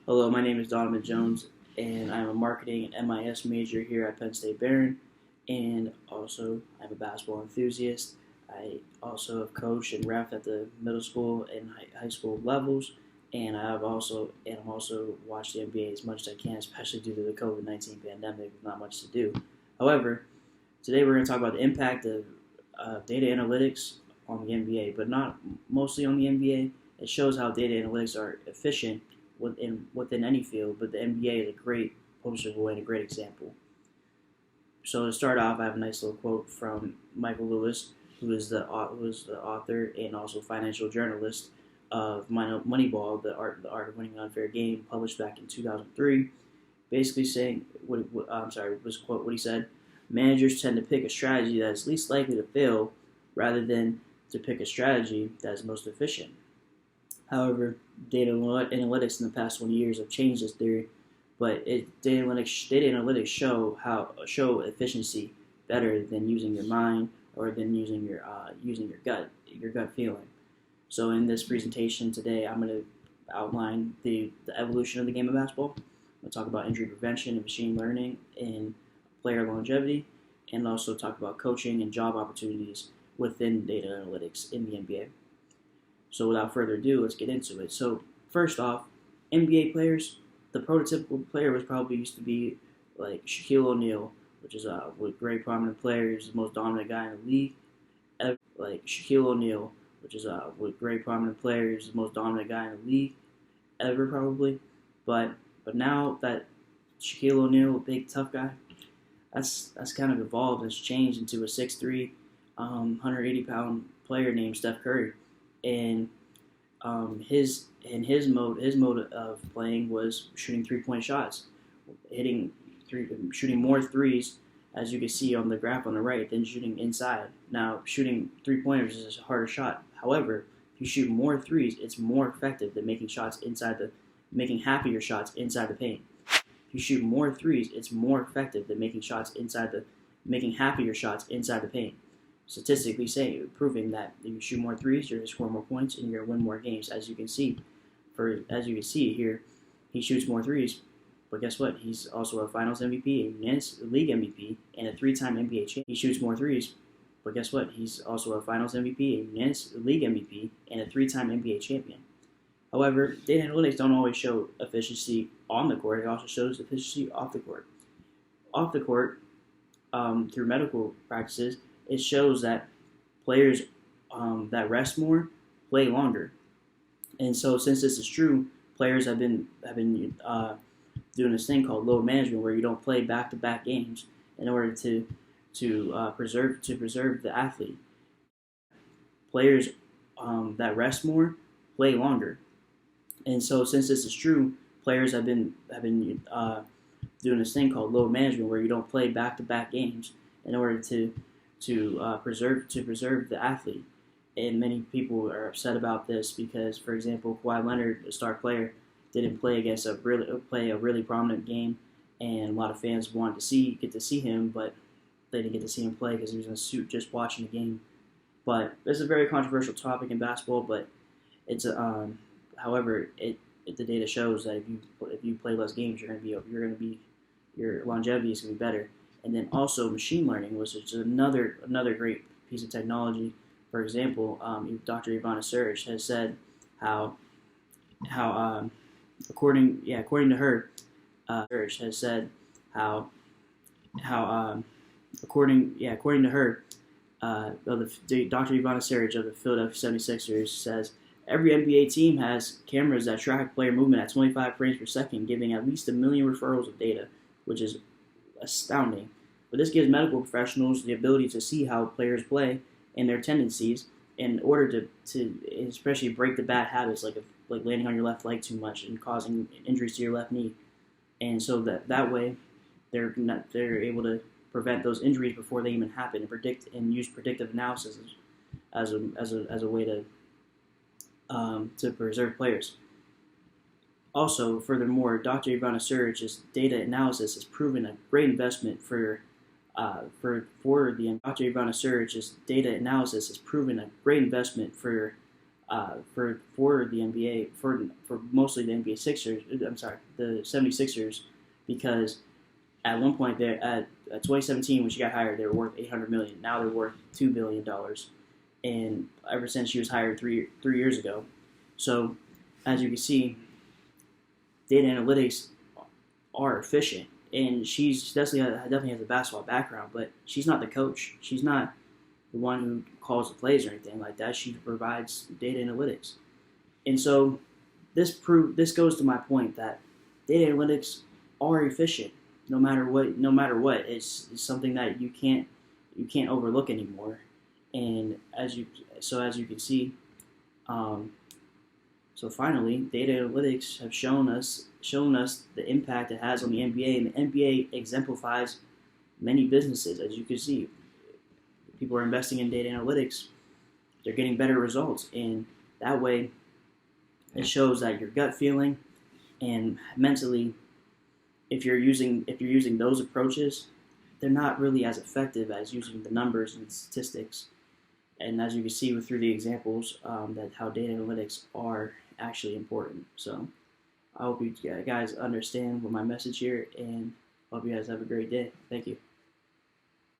Hello, my name is Donovan Jones, and I'm a marketing and MIS major here at Penn State Barron, and also I'm a basketball enthusiast. I also have coached and ref at the middle school and high school levels, and I'm also watched the NBA as much as I can, especially due to the COVID-19 pandemic, with not much to do. However, today we're going to talk about the impact of data analytics on the NBA, but not mostly on the NBA. It shows how data analytics are efficient within any field, but the NBA is a great poster boy and a great example. So to start off, I have a nice little quote from Michael Lewis, who is the author and also financial journalist of Moneyball, the art of winning an unfair game, published back in 2003. Basically saying, what he said: managers tend to pick a strategy that is least likely to fail, rather than to pick a strategy that is most efficient. However, data analytics in the past 20 years have changed this theory, but data analytics show efficiency better than using your mind or than using your gut feeling. So in this presentation today, I'm going to outline the evolution of the game of basketball. I'm going to talk about injury prevention and machine learning and player longevity, and also talk about coaching and job opportunities within data analytics in the NBA. So without further ado, let's get into it. So first off, NBA players, the prototypical player was probably used to be like Shaquille O'Neal, which is a great prominent player. He's the most dominant guy in the league. Like Shaquille O'Neal, which is a great prominent player. He's the most dominant guy in the league ever, probably. But now that Shaquille O'Neal, big tough guy, that's kind of evolved. It's changed into a 6'3", 180-pound player named Steph Curry, and his mode of playing was shooting 3-point shots, shooting more threes, as you can see on the graph on the right, than shooting inside. Now, shooting 3-pointers is a harder shot. However, if you shoot more threes, it's more effective than making half of your shots inside the paint. If you shoot more threes, it's more effective than making half of your shots inside the paint. Statistically proving that if you shoot more threes, you're going to score more points and you're going to win more games. As you can see here, he shoots more threes, but guess what? He's also a Finals MVP, a unanimous league MVP, and a 3-time NBA champion. He shoots more threes, but guess what? He's also a Finals MVP, a unanimous league MVP, and a 3-time NBA champion. However, data analytics don't always show efficiency on the court. It also shows efficiency off the court. Off the court, through medical practices, it shows that players that rest more play longer. And so, since this is true, players have been doing this thing called load management, where you don't play back-to-back games in order to preserve the athlete. Players that rest more play longer. And so, since this is true, players have been doing this thing called load management, where you don't play back-to-back games in order to preserve the athlete. And many people are upset about this because, for example, Kawhi Leonard, a star player, didn't play a really prominent game, and a lot of fans wanted to get to see him, but they didn't get to see him play because he was in a suit just watching the game. But this is a very controversial topic in basketball. But it's however, the data shows that if you play less games, your longevity is going to be better. And then also machine learning, which is another great piece of technology. For example, Dr. Ivana Suric has said how according to her, Suric has said how according to her, Dr. Ivana Suric of the Philadelphia 76ers says every NBA team has cameras that track player movement at 25 frames per second, giving at least 1 million referrals of data, which is astounding. But this gives medical professionals the ability to see how players play and their tendencies in order to especially break the bad habits like landing on your left leg too much and causing injuries to your left knee. And so that way they're able to prevent those injuries before they even happen and use predictive analysis as a way to preserve players. Also, furthermore, Dr. Ivana Suric's data analysis has proven a great investment for Dr. Ivana Suric's data analysis has proven a great investment for for the NBA for mostly the NBA Sixers. I'm sorry, the 76ers, because at one point there at 2017 when she got hired, they were worth 800 million. Now they're worth $2 billion, and ever since she was hired three years ago. So as you can see, data analytics are efficient, and she's definitely has a basketball background, but she's not the coach. She's not the one who calls the plays or anything like that. She provides data analytics, and so this goes to my point that data analytics are efficient no matter what. No matter what, it's something that you can't overlook anymore. And as you can see, um, so finally, data analytics have shown us the impact it has on the NBA, and the NBA exemplifies many businesses. As you can see, people are investing in data analytics; they're getting better results, and that way, it shows that your gut feeling and mentally, if you're using those approaches, they're not really as effective as using the numbers and statistics. And as you can see through the examples, that how data analytics are actually important. So I hope you guys understand what my message here, and hope you guys have a great day. Thank you.